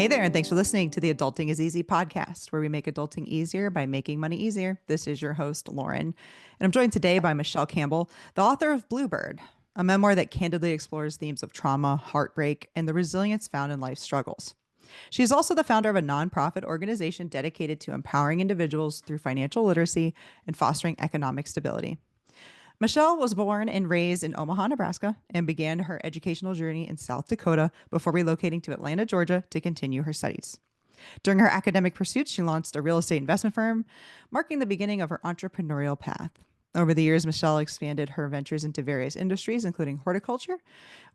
Hey there, and thanks for listening to the Adulting is Easy podcast, where we make adulting easier by making money easier. This is your host, Lauren, and I'm joined today by Michelle Campbell, the author of Bluebird, a memoir that candidly explores themes of trauma, heartbreak, and the resilience found in life's struggles. She is also the founder of a nonprofit organization dedicated to empowering individuals through financial literacy and fostering economic stability. Michelle was born and raised in Omaha, Nebraska, and began her educational journey in South Dakota before relocating to Atlanta, Georgia to continue her studies. During her academic pursuits, she launched a real estate investment firm, marking the beginning of her entrepreneurial path. Over the years, Michelle expanded her ventures into various industries, including horticulture,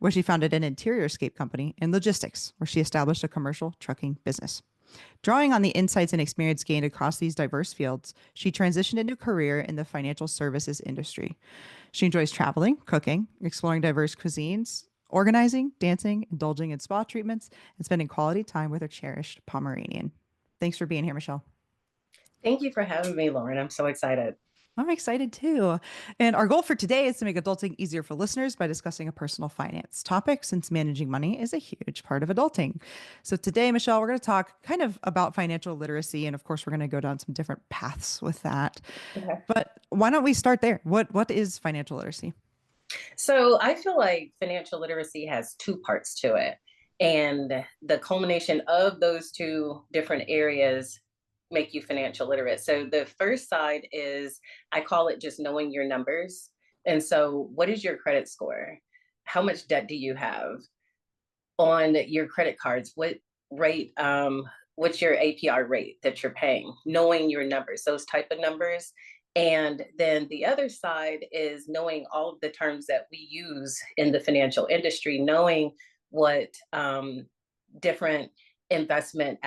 where she founded an interior scape company, and logistics, where she established a commercial trucking business. Drawing on the insights and experience gained across these diverse fields, she transitioned into a career in the financial services industry. She enjoys traveling, cooking, exploring diverse cuisines, organizing, dancing, indulging in spa treatments, and spending quality time with her cherished Pomeranian. Thanks for being here, Michelle. Thank you for having me, Lauren. I'm so excited. I'm excited too. And our goal for today is to make adulting easier for listeners by discussing a personal finance topic, since managing money is a huge part of adulting. So today, Michelle, we're going to talk kind of about financial literacy. And of course, we're going to go down some different paths with that. Okay. But why don't we start there? What is financial literacy? So I feel like financial literacy has two parts to it. And the culmination of those two different areas make you financial literate. So the first side is, I call it just knowing your numbers. And so what is your credit score? How much debt do you have on your credit cards? What rate, what's your APR rate that you're paying? Knowing your numbers, those type of numbers. And then the other side is knowing all of the terms that we use in the financial industry, knowing what different investment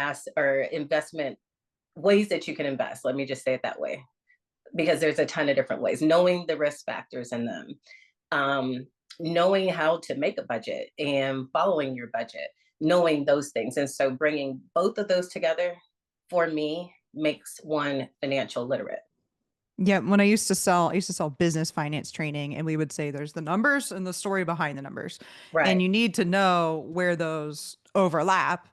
ways that you can invest. Let me just say it that way, because there's a ton of different ways. Knowing the risk factors in them, knowing how to make a budget and following your budget, knowing those things. And so bringing both of those together for me makes one financial literate. Yeah, when I used to sell business finance training, and we would say there's the numbers and the story behind the numbers. And Right. you need to know where those overlap,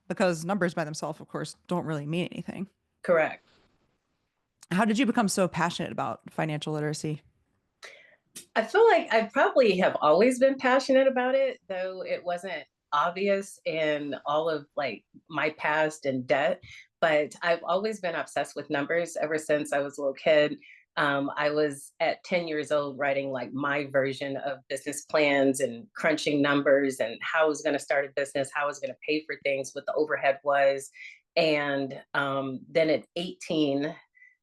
because numbers by themselves, of course, don't really mean anything. Correct. How did you become so passionate about financial literacy? I feel like I probably have always been passionate about it, though it wasn't obvious in all of like my past and debt. But I've always been obsessed with numbers ever since I was a little kid. I was at 10 years old writing like my version of business plans and crunching numbers and how I was going to start a business, how I was going to pay for things, what the overhead was. And then at 18,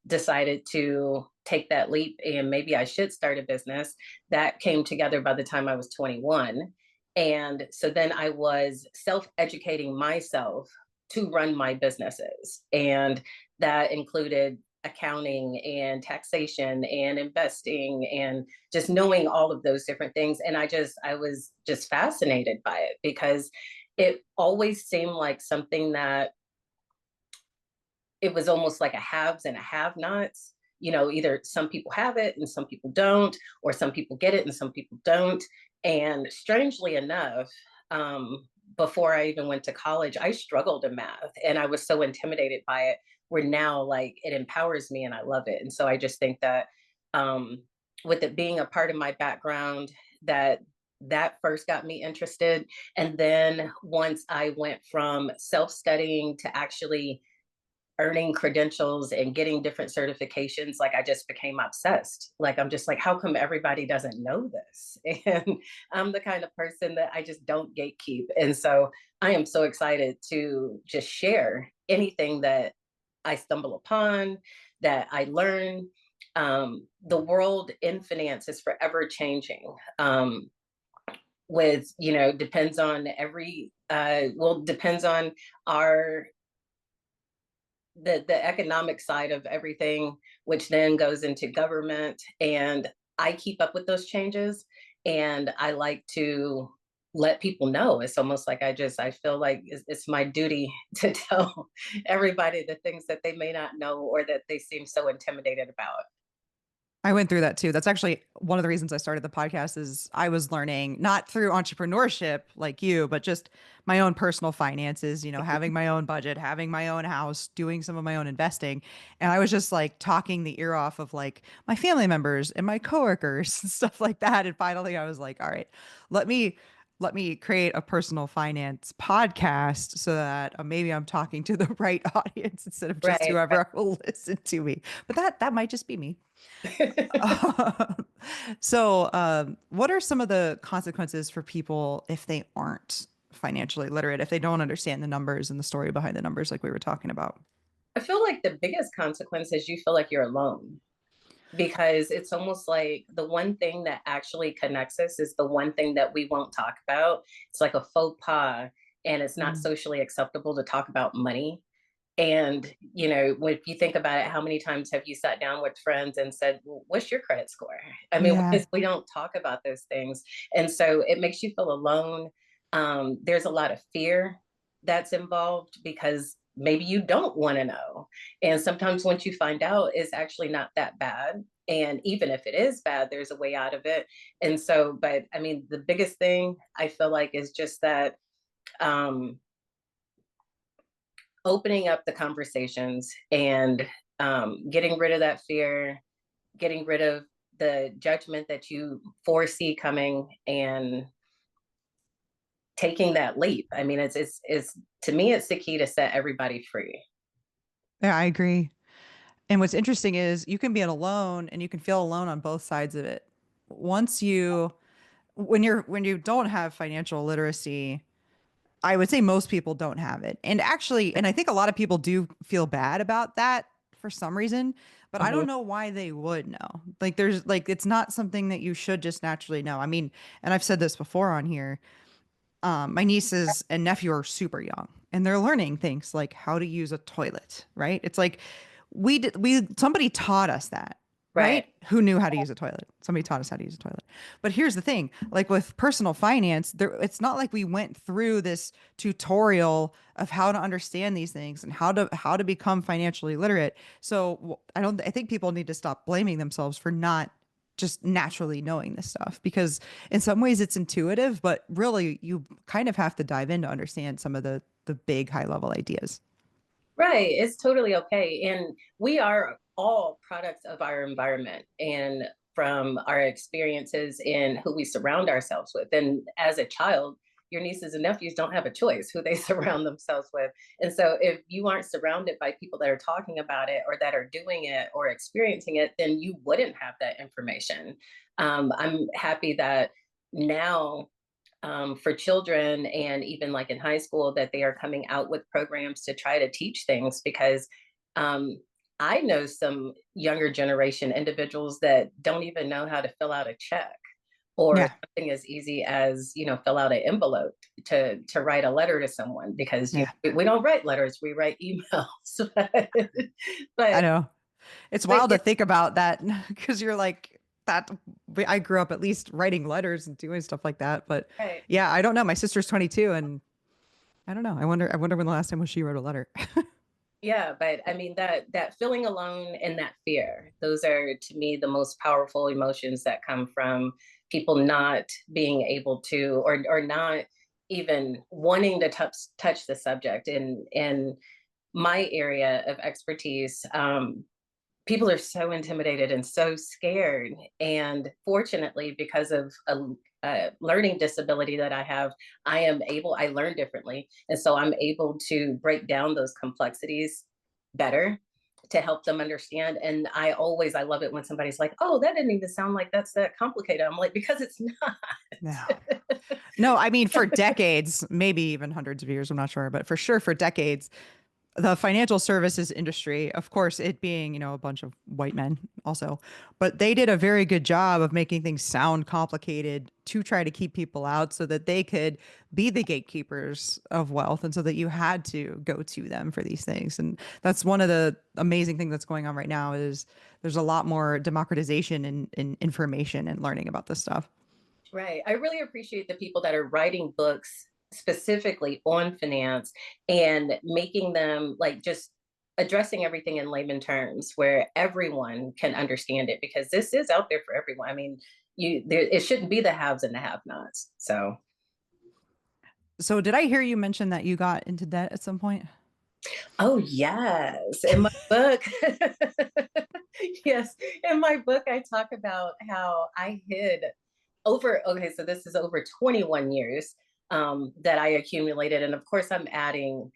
decided to take that leap and maybe I should start a business. That came together by the time I was 21. And so then I was self educating myself to run my businesses. And that included accounting and taxation and investing and just knowing all of those different things. And I was just fascinated by it because it always seemed like something that it was almost like a haves and a have nots. You know, either some people have it and some people don't, or some people get it and some people don't. And strangely enough, before I even went to college, I struggled in math and I was so intimidated by it. Where now, like, it empowers me and I love it. And so I just think that with it being a part of my background, that first got me interested. And then once I went from self studying to actually earning credentials and getting different certifications, like I just became obsessed. Like I'm just like, how come everybody doesn't know this? And I'm the kind of person that I just don't gatekeep. And so I am so excited to just share anything that I stumble upon, that I learn. The world in finance is forever changing. With depends on depends on our the economic side of everything, which then goes into government. And I keep up with those changes, and I like to let people know. It's almost like I feel like it's my duty to tell everybody the things that they may not know or that they seem so intimidated about. I went through that too. That's actually one of the reasons I started the podcast is I was learning not through entrepreneurship like you, but just my own personal finances, having my own budget, having my own house, doing some of my own investing. And I was just like talking the ear off of like my family members and my coworkers and stuff like that. And finally I was like, all right, let me create a personal finance podcast so that maybe I'm talking to the right audience instead of just Right, right. whoever will listen to me. But that might just be me. So, what are some of the consequences for people if they aren't financially literate, if they don't understand the numbers and the story behind the numbers, like we were talking about? I feel like the biggest consequence is you feel like you're alone, because it's almost like the one thing that actually connects us is the one thing that we won't talk about. It's like a faux pas, and it's not Mm. socially acceptable to talk about money. And, if you think about it, how many times have you sat down with friends and said, "Well, what's your credit score?" I mean, Yeah. because we don't talk about those things. And so it makes you feel alone. There's a lot of fear that's involved because maybe you don't want to know. And sometimes once you find out, it's actually not that bad. And even if it is bad, there's a way out of it. And so, but I mean, the biggest thing I feel like is just that um, opening up the conversations and getting rid of that fear, getting rid of the judgment that you foresee coming, and taking that leap. I mean, it's to me, it's the key to set everybody free. Yeah, I agree. And what's interesting is you can be alone and you can feel alone on both sides of it. Once you, when you don't have financial literacy, I would say most people don't have it. And actually, and I think a lot of people do feel bad about that for some reason, but I Mhm. don't know why they would know. Like there's like it's not something that you should just naturally know. I mean, and I've said this before on here. My nieces and nephew are super young and they're learning things like how to use a toilet, right? It's like somebody taught us that, Right. right? Who knew how to use a toilet? Somebody taught us how to use a toilet. But here's the thing, like with personal finance, there it's not like we went through this tutorial of how to understand these things and how to become financially literate. So I think people need to stop blaming themselves for not just naturally knowing this stuff because in some ways it's intuitive, but really you kind of have to dive in to understand some of the big high level ideas. Right. It's totally okay. And we are all products of our environment and from our experiences in who we surround ourselves with. And as a child, your nieces and nephews don't have a choice who they surround themselves with. And so if you aren't surrounded by people that are talking about it or that are doing it or experiencing it, then you wouldn't have that information. I'm happy that now for children and even like in high school that they are coming out with programs to try to teach things, because um, I know some younger generation individuals that don't even know how to fill out a check or Yeah. something as easy as fill out an envelope to write a letter to someone, because Yeah. we don't write letters, we write emails. I but know. It's but wild yeah, to think about that because you're like that. I grew up at least writing letters and doing stuff like that. But right. yeah, I don't know. My sister's 22 and I don't know. I wonder when the last time was she wrote a letter. Yeah, but I mean that feeling alone and that fear, those are to me the most powerful emotions that come from people not being able to, or not even wanting to touch the subject. In my area of expertise, people are so intimidated and so scared. And fortunately, because of a learning disability that I have, I learn differently. And so I'm able to break down those complexities better to help them understand. And I love it when somebody's like, oh, that didn't even sound like that's that complicated. I'm like, because it's not. No. No, I mean for decades, maybe even hundreds of years, I'm not sure, but for sure for decades, the financial services industry, of course, it being, a bunch of white men also, but they did a very good job of making things sound complicated to try to keep people out so that they could be the gatekeepers of wealth and so that you had to go to them for these things. And that's one of the amazing things that's going on right now is there's a lot more democratization in information and learning about this stuff. Right. I really appreciate the people that are writing books specifically on finance and making them like just addressing everything in layman terms where everyone can understand it, because this is out there for everyone. I mean, it shouldn't be the haves and the have-nots. So did I hear you mention that you got into debt at some point? Oh yes, in my book, yes, in my book, I talk about how I hid over. Okay, so this is over 21 years that I accumulated, and of course, I'm adding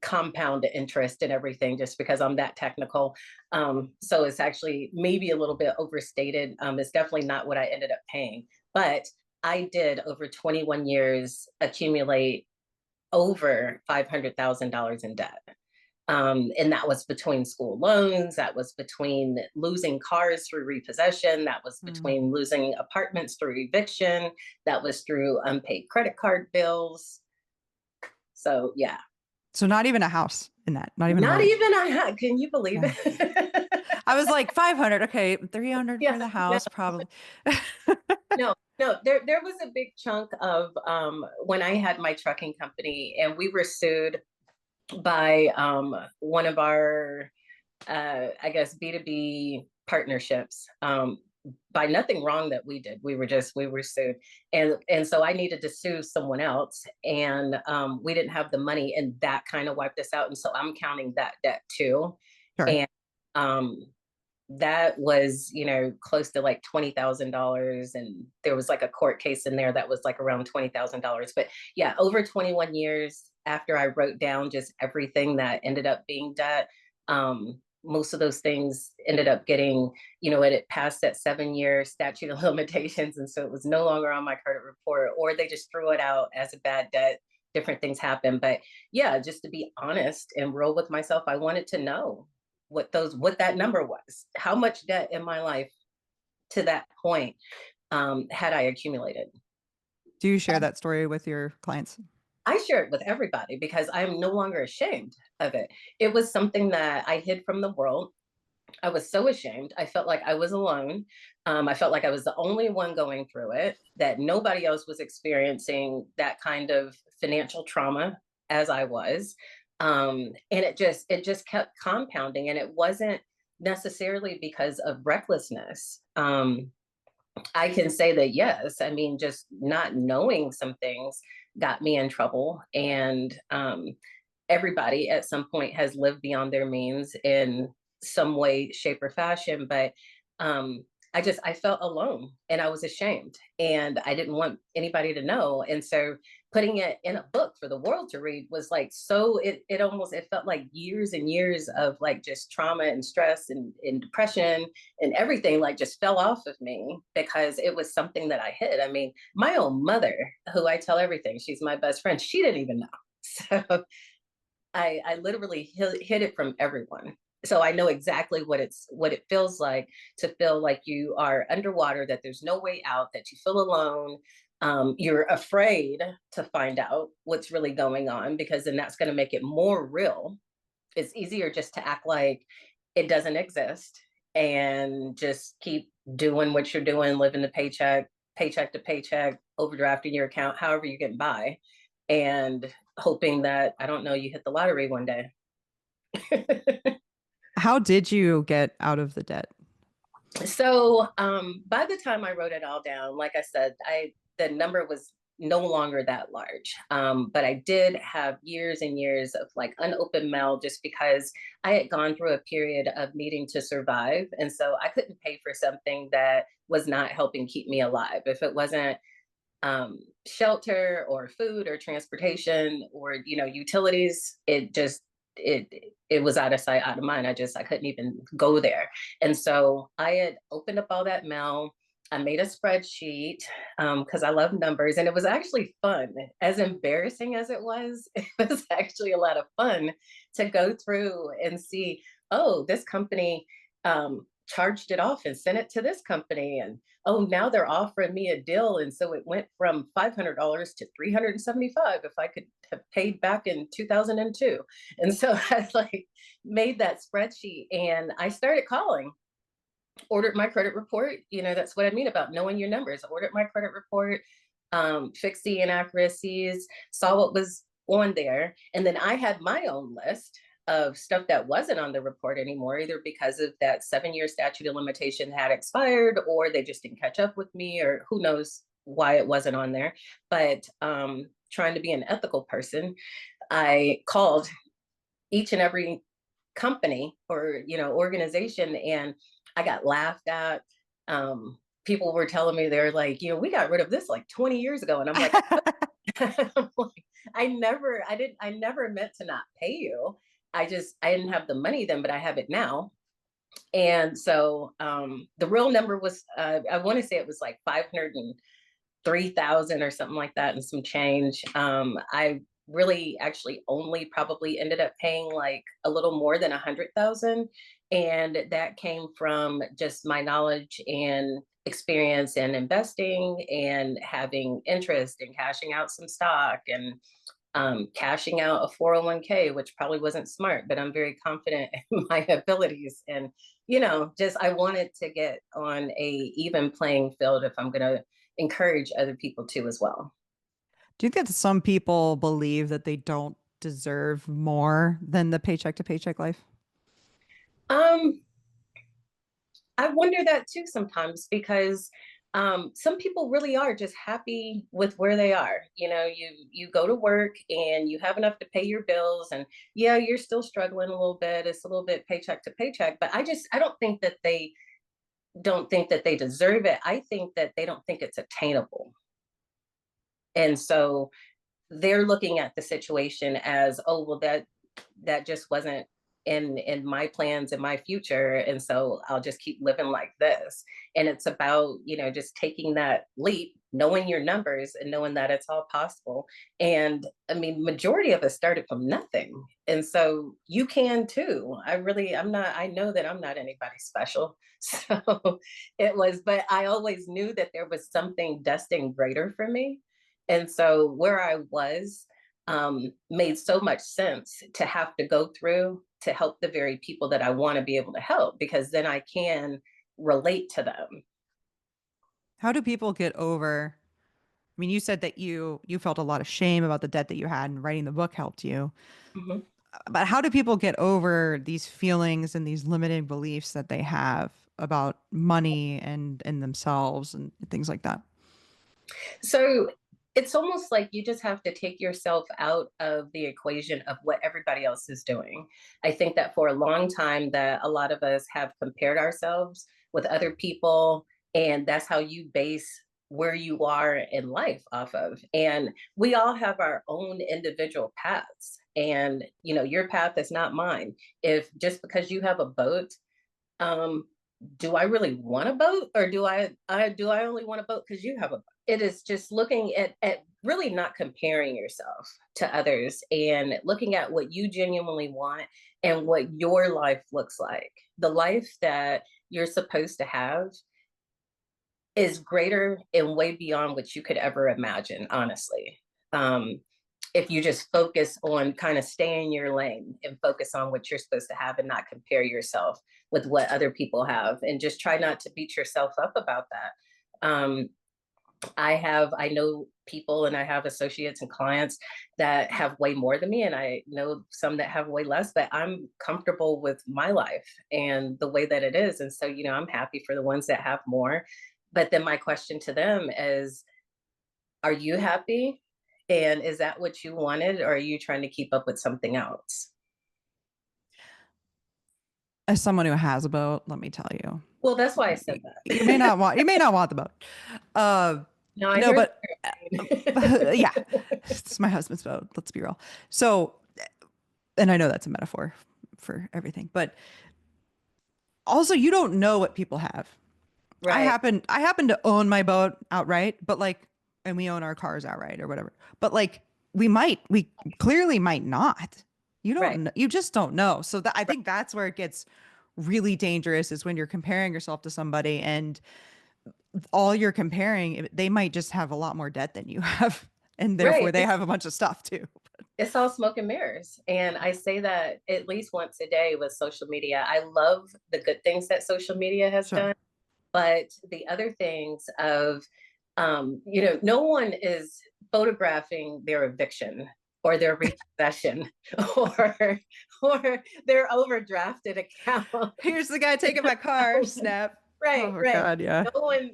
compound interest and everything just because I'm that technical. So it's actually maybe a little bit overstated. It's definitely not what I ended up paying, but I did over 21 years accumulate over $500,000 in debt. And that was between school loans, that was between losing cars through repossession, that was Mm. between losing apartments through eviction, that was through unpaid credit card bills. So, yeah. So not even a house in that, not even a Not mortgage. even I had, can you believe Yeah. it? I was like 500. Okay, 300 for Yeah, the no, house, probably. no, there was a big chunk of when I had my trucking company and we were sued by one of our I guess B2B partnerships, by nothing wrong that we did. We were sued, and so I needed to sue someone else, and we didn't have the money, and that kind of wiped us out. And so I'm counting that debt too, Sure. and um, that was, close to like $20,000, and there was like a court case in there that was like around $20,000. But yeah, over 21 years after I wrote down just everything that ended up being debt, most of those things ended up getting, it passed that 7-year statute of limitations, and so it was no longer on my credit report, or they just threw it out as a bad debt. Different things happen, but yeah, just to be honest and real with myself, I wanted to know what that number was, how much debt in my life to that point had I accumulated. Do you share that story with your clients? I share it with everybody because I'm no longer ashamed of it. It was something that I hid from the world. I was so ashamed. I felt like I was alone. I felt like I was the only one going through it, that nobody else was experiencing that kind of financial trauma as I was. And it just kept compounding. And it wasn't necessarily because of recklessness. I can say that yes. I mean, just not knowing some things got me in trouble. And everybody at some point has lived beyond their means in some way, shape, or fashion. But um, I felt alone and I was ashamed and I didn't want anybody to know. And so putting it in a book for the world to read was like, so it felt like years and years of like just trauma and stress and depression and everything like just fell off of me because it was something that I hid. I mean, my own mother, who I tell everything, she's my best friend, she didn't even know. So I literally hid it from everyone. So I know exactly what it feels like to feel like you are underwater, that there's no way out, that you feel alone. You're afraid to find out what's really going on, because then that's going to make it more real. It's easier just to act like it doesn't exist and just keep doing what you're doing, living the paycheck to paycheck, overdrafting your account, however you get by, and hoping that, I don't know, you hit the lottery one day. How did you get out of the debt? So by the time I wrote it all down, like I said, I the number was no longer that large. But I did have years and years of like unopened mail just because I had gone through a period of needing to survive. And so I couldn't pay for something that was not helping keep me alive. If it wasn't shelter or food or transportation or utilities, it it was out of sight, out of mind. I couldn't even go there. And so I had opened up all that mail. I made a spreadsheet because I love numbers, and it was actually fun. As embarrassing as it was, it was actually a lot of fun to go through and see, oh, this company charged it off and sent it to this company, and oh, now they're offering me a deal. And so it went from $500 to $375 if I could have paid back in 2002. And so I like made that spreadsheet and I started calling, ordered my credit report. That's what I mean about knowing your numbers. Ordered my credit report, fixed the inaccuracies, saw what was on there. And then I had my own list of stuff that wasn't on the report anymore, either because of that 7 year statute of limitation had expired, or they just didn't catch up with me, or who knows why it wasn't on there. But trying to be an ethical person, I called each and every company or organization, and I got laughed at. People were telling me, they're like, we got rid of this like 20 years ago, and I'm like, I'm like, I never meant to not pay you. I didn't have the money then, but I have it now. And so the real number was, I want to say it was like 503,000 or something like that, and some change. I really actually only probably ended up paying like a little more than 100,000, and that came from just my knowledge and experience in investing and having interest in cashing out some stock, and cashing out a 401k, which probably wasn't smart, but I'm very confident in my abilities. And, just I wanted to get on a even playing field if I'm going to encourage other people to as well. Do you think that some people believe that they don't deserve more than the paycheck to paycheck life? Um, I wonder that too sometimes, because some people really are just happy with where they are. You go to work and you have enough to pay your bills, and yeah, you're still struggling a little bit. It's a little bit paycheck to paycheck, but I don't think that they don't think that they deserve it. I think that they don't think it's attainable, and so they're looking at the situation as, oh well, that just wasn't in my plans in my future, and so I'll just keep living like this. And it's about, just taking that leap, knowing your numbers and knowing that it's all possible. And I mean, majority of us started from nothing, and so you can too. I know that I'm not anybody special. So it was, but I always knew that there was something destined greater for me. And so where I was, made so much sense to have to go through to help the very people that I want to be able to help, because then I can relate to them. How do people get over? I mean, you said that you felt a lot of shame about the debt that you had, and writing the book helped you. Mhm. But how do people get over these feelings and these limiting beliefs that they have about money and themselves and things like that? So it's almost like you just have to take yourself out of the equation of what everybody else is doing. I think that for a long time that a lot of us have compared ourselves with other people, and that's how you base where you are in life off of. And we all have our own individual paths. And your path is not mine. If just because you have a boat, um, do I really want a boat, or do I only want a boat because you have a boat? It is just looking at really not comparing yourself to others, and looking at what you genuinely want and what your life looks like. The life that you're supposed to have is greater and way beyond what you could ever imagine, honestly. Um, if you just focus on kind of stay in your lane and focus on what you're supposed to have, and not compare yourself with what other people have, and just try not to beat yourself up about that. I know people, and I have associates and clients that have way more than me, and I know some that have way less, but I'm comfortable with my life and the way that it is. And so, I'm happy for the ones that have more. But then my question to them is, are you happy? And is that what you wanted? Or are you trying to keep up with something else? As someone who has a boat, let me tell you, Well, that's why I you, said you may that. not want you may not want the boat. Uh, No, I no, hear but the yeah, it's my husband's boat. Let's be real. So, and I know that's a metaphor for everything, but also you don't know what people have. right, I happen to own my boat outright, but like, and we own our cars outright or whatever. But like, we clearly might not. You don't right, know, you just don't know. So that I right, think that's where it gets really dangerous, is when you're comparing yourself to somebody, and all you're comparing, they might just have a lot more debt than you have, and therefore right. they have a bunch of stuff too. It's all smoke and mirrors. And I say that at least once a day with social media. I love the good things that social media has Sure. done, but the other things of, no one is photographing their eviction. or their repossession or or their overdrafted account. Here's the guy taking my car. Snap. Right, Oh right. God, yeah.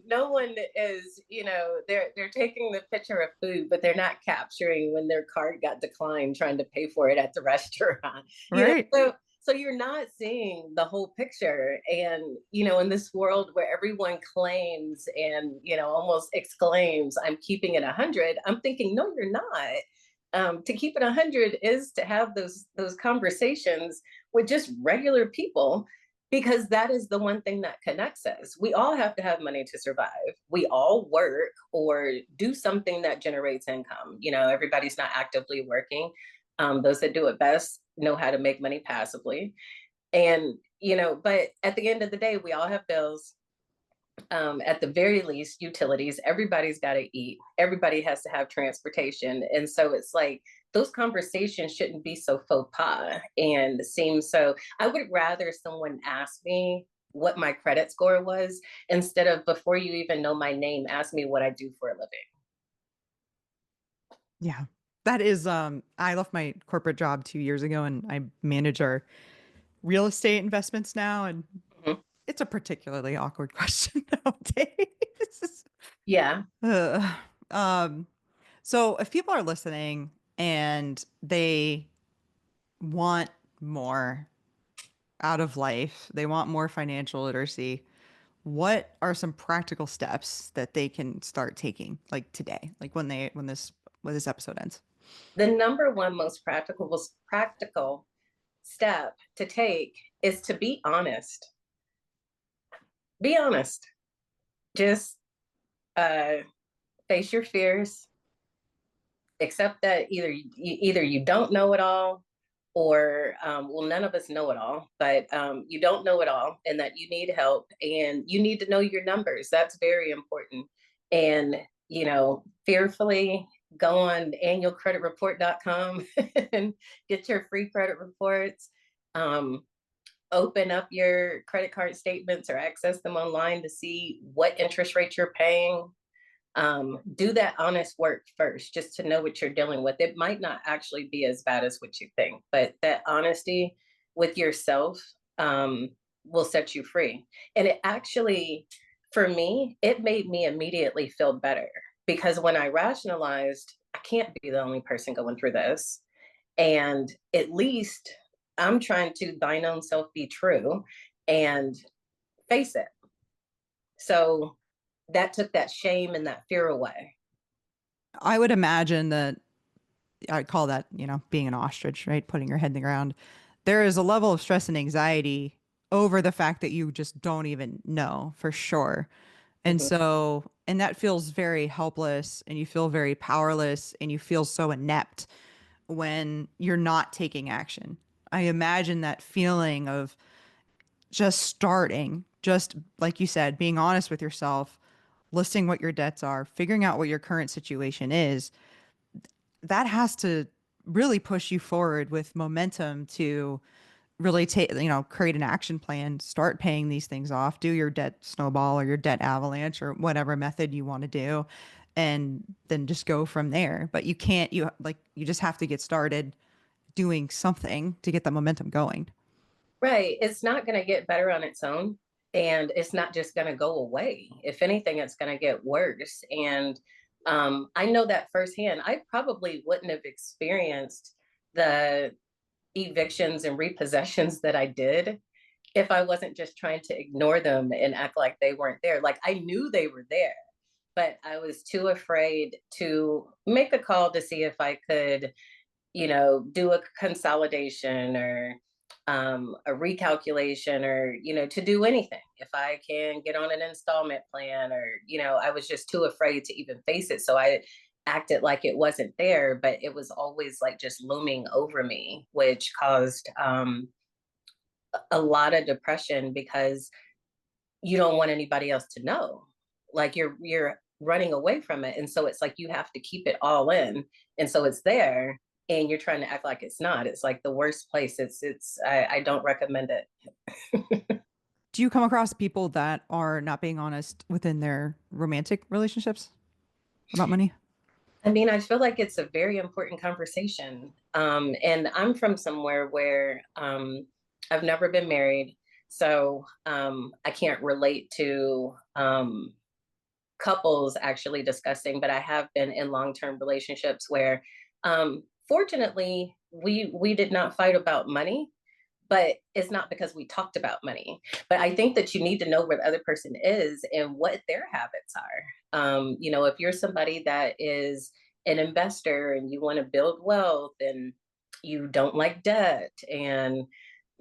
No one is, they're taking the picture of food, but they're not capturing when their card got declined trying to pay for it at the restaurant. Right. So you're not seeing the whole picture. And, in this world where everyone claims and, almost exclaims, I'm keeping it 100, I'm thinking, no, you're not. To keep it 100 is to have those conversations with just regular people, because that is the one thing that connects us. We all have to have money to survive. We all work or do something that generates income. Everybody's not actively working. Those that do it best know how to make money passively. And, but at the end of the day, we all have bills. At the very least, utilities. Everybody's got to eat. Everybody has to have transportation. And so it's like those conversations shouldn't be so faux pas and seem so. I would rather someone ask me what my credit score was instead of, before you even know my name, ask me what I do for a living. Yeah. That is I left my corporate job 2 years ago and I manage our real estate investments now, and Mhm. it's a particularly awkward question nowadays. Yeah. Ugh. Um, so if people are listening and they want more out of life, they want more financial literacy, what are some practical steps that they can start taking, like today, like when this episode ends? The number one most practical step to take is to be honest. Be honest. Just uh, face your fears, accept that either you don't know it all, or well, none of us know it all, but you don't know it all, and that you need help, and you need to know your numbers. That's very important. And fearfully go on annualcreditreport.com and get your free credit reports. um, Open up your credit card statements or access them online to see what interest rate you're paying. Do that honest work first, just to know what you're dealing with. It might not actually be as bad as what you think, but that honesty with yourself will set you free. And it actually, for me, it made me immediately feel better, because when I rationalized, I can't be the only person going through this. And at least I'm trying to thine own self be true and face it. So that took that shame and that fear away. I would imagine that I call that, being an ostrich, right? Putting your head in the ground. There is a level of stress and anxiety over the fact that you just don't even know for sure. And Mhm. so, and that feels very helpless and you feel very powerless and you feel so inept when you're not taking action. I imagine that feeling of just starting, just like you said, being honest with yourself, listing what your debts are, figuring out what your current situation is, that has to really push you forward with momentum to really take, create an action plan, start paying these things off, do your debt snowball or your debt avalanche or whatever method you want to do, and then just go from there. But you can't, you just have to get started doing something to get the momentum going. Right. It's not going to get better on its own. And it's not just going to go away. If anything, it's going to get worse. And I know that firsthand. I probably wouldn't have experienced the evictions and repossessions that I did if I wasn't just trying to ignore them and act like they weren't there. Like, I knew they were there, but I was too afraid to make a call to see if I could, do a consolidation or a recalculation, or, to do anything. If I can get on an installment plan, or, I was just too afraid to even face it. So I acted like it wasn't there, but it was always like just looming over me, which caused a lot of depression, because you don't want anybody else to know. Like, you're running away from it. And so it's like you have to keep it all in. And so it's there and you're trying to act like it's not. It's like the worst place. I don't recommend it. Do you come across people that are not being honest within their romantic relationships about money? I mean, I feel like it's a very important conversation. And I'm from somewhere where I've never been married. So I can't relate to couples actually discussing, but I have been in long-term relationships where fortunately we did not fight about money, but it's not because we talked about money. But I think that you need to know where the other person is and what their habits are. If you're somebody that is an investor and you want to build wealth and you don't like debt and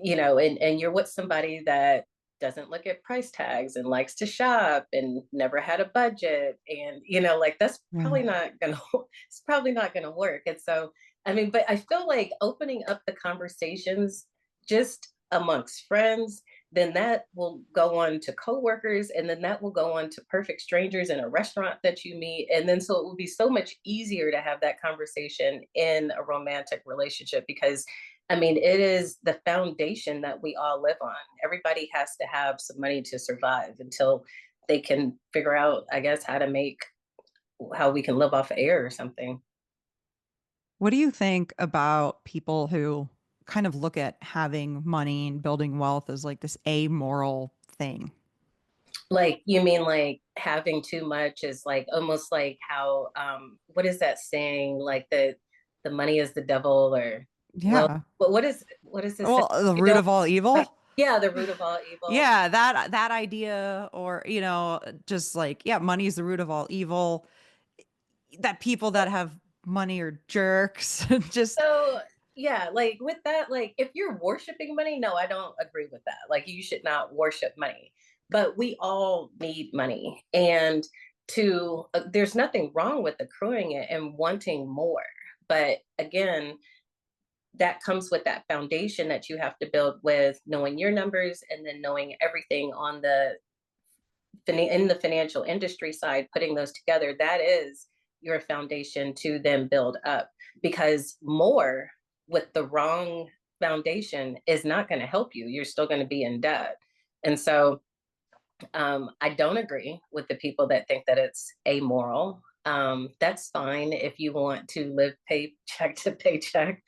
and you're with somebody that doesn't look at price tags and likes to shop and never had a budget and like that's Yeah. probably not gonna it's probably not gonna work. And so I mean, but I feel like opening up the conversations just amongst friends, then that will go on to coworkers, and then that will go on to perfect strangers in a restaurant that you meet. And then so it will be so much easier to have that conversation in a romantic relationship because I mean, it is the foundation that we all live on. Everybody has to have some money to survive until they can figure out, I guess, how we can live off air or something. What do you think about people who kind of look at having money and building wealth as like this amoral thing? Like, you mean like having too much is like almost like how what is that saying? Like the money is the devil or well, Yeah. but what is this saying? Well, the You root don't of all like evil. yeah, the root of all evil. Yeah, that idea, or just like, yeah, money is the root of all evil. That people that have money are jerks. Just So yeah, like with that, like if you're worshiping money, no, I don't agree with that. Like you should not worship money, but we all need money, and there's nothing wrong with accruing it and wanting more. But again, that comes with that foundation that you have to build with knowing your numbers and then knowing everything on in the financial industry side, putting those together, that is your foundation to then build up. Because more with the wrong foundation is not going to help you. You're still going to be in debt. And so I don't agree with the people that think that it's amoral. That's fine if you want to live paycheck to paycheck.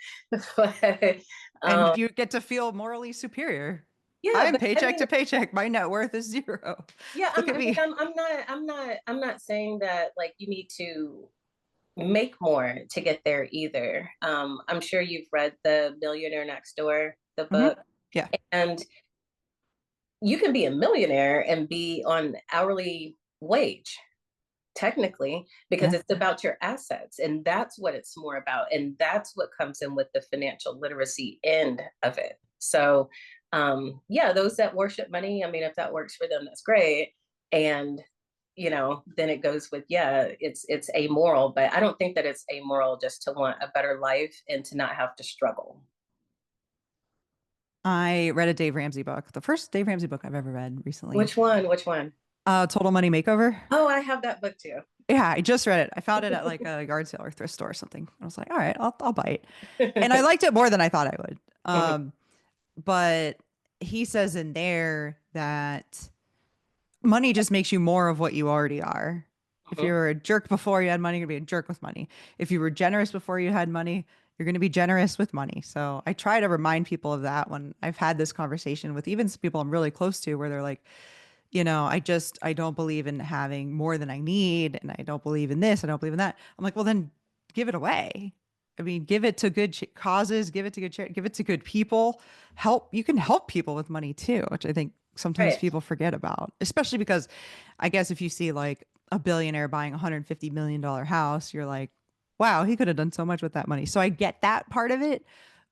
but and um, you get to feel morally superior. yeah, I'm but I paycheck mean, to paycheck. My net worth is zero. yeah, Look I'm, at I mean, me. I'm not saying that like you need to make more to get there either. I'm sure you've read The Millionaire Next Door, the Hmm. book, Yeah. and you can be a millionaire and be on hourly wage, technically, because Yeah. it's about your assets. And that's what it's more about. And that's what comes in with the financial literacy end of it. So, yeah, those that worship money, I mean, if that works for them, that's great. And then it goes with, yeah, it's amoral, but I don't think that it's amoral just to want a better life and to not have to struggle. I read a Dave Ramsey book, the first Dave Ramsey book I've ever read recently. Which one? Which one? Total Money Makeover. Oh, I have that book too. Yeah, I just read it. I found it at like a yard sale or thrift store or something. I was like, all right, I'll bite. And I liked it more than I thought I would. Mhm, But he says in there that money just makes you more of what you already are. If you mhm. were a jerk before you had money, you're gonna be a jerk with money. If you were generous before you had money, you're gonna be generous with money. So I try to remind people of that when I've had this conversation with even some people I'm really close to, where they're like, I don't believe in having more than I need, and I don't believe in this, I don't believe in that. I'm like, well, then give it away. I mean, give it to good causes, give it to give it to good people. You can help people with money too, which I think sometimes Right. people forget about, especially because I guess if you see like a billionaire buying $150 million house, you're like, wow, he could have done so much with that money. So I get that part of it.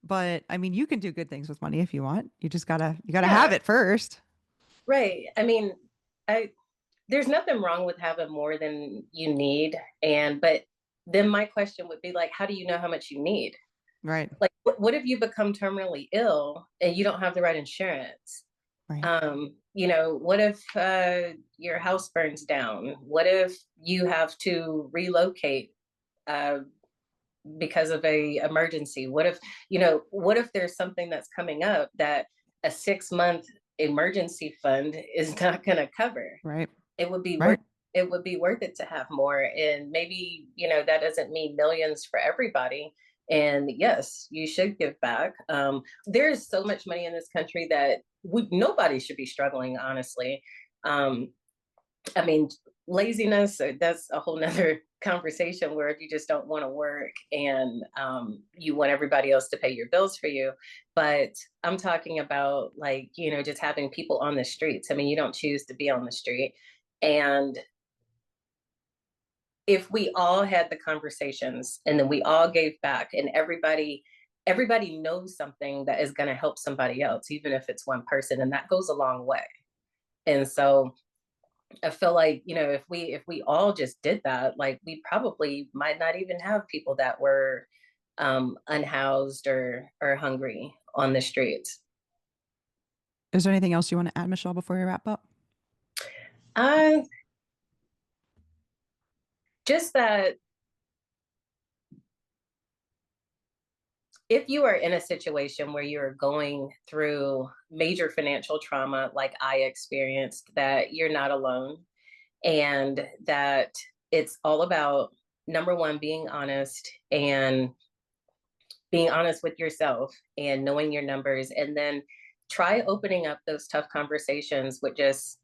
But I mean, you can do good things with money if you want. You gotta have Yeah. it first. Right. I mean, I there's nothing wrong with having more than you need. But then my question would be like, how do you know how much you need? Right. Like, what if you become terminally ill and you don't have the right insurance? Right. What if your house burns down? What if you have to relocate uh, because of a emergency? What if there's something that's coming up that a 6 month emergency fund is not going to cover? Right. It would be worth Right. it would be worth it to have more. And maybe, that doesn't mean millions for everybody. And yes, you should give back. There's so much money in this country that nobody should be struggling, honestly. Um, I mean, laziness, that's a whole nother conversation where if you just don't want to work and you want everybody else to pay your bills for you. But I'm talking about like, just having people on the streets. I mean, you don't choose to be on the street. And if we all had the conversations and then we all gave back and everybody knows something that is going to help somebody else, even if it's one person, and that goes a long way. And so I feel like, if we all just did that, like we probably might not even have people that were unhoused or hungry on the streets. Is there anything else you want to add, Michelle, before we wrap up? Uh, just that if you are in a situation where you're going through major financial trauma, like I experienced, that you're not alone and that it's all about number one, being honest with yourself and knowing your numbers, and then try opening up those tough conversations with just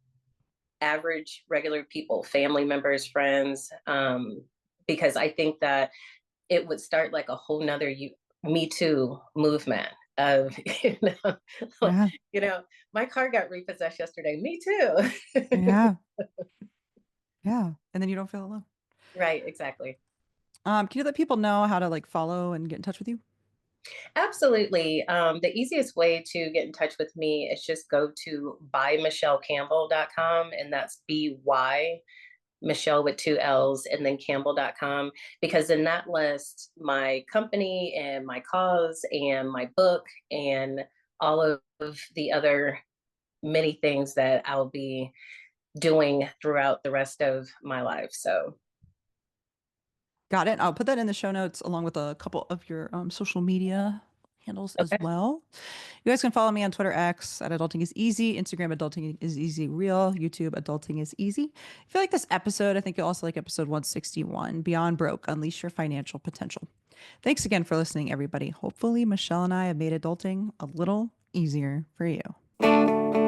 average regular people, family members, friends, because I think that it would start like a whole nother me too movement of Yeah. my car got repossessed yesterday, me too. Yeah. Yeah. And then you don't feel alone. Right, exactly. Can you let people know how to like follow and get in touch with you? Absolutely. The easiest way to get in touch with me is just go to bymichellecampbell.com, and that's by Michelle with two L's and then Campbell.com, because in that list, my company and my cause and my book and all of the other many things that I'll be doing throughout the rest of my life. So, Got it. I'll put that in the show notes along with a couple of your social media handles as okay. well. You guys can follow me on Twitter X at Adulting is Easy, Instagram Adulting is Easy Real, YouTube Adulting is Easy. If you like this episode, I think you'll also like episode 161, Beyond Broke, Unleash Your Financial Potential. Thanks again for listening, everybody. Hopefully, Michelle and I have made adulting a little easier for you.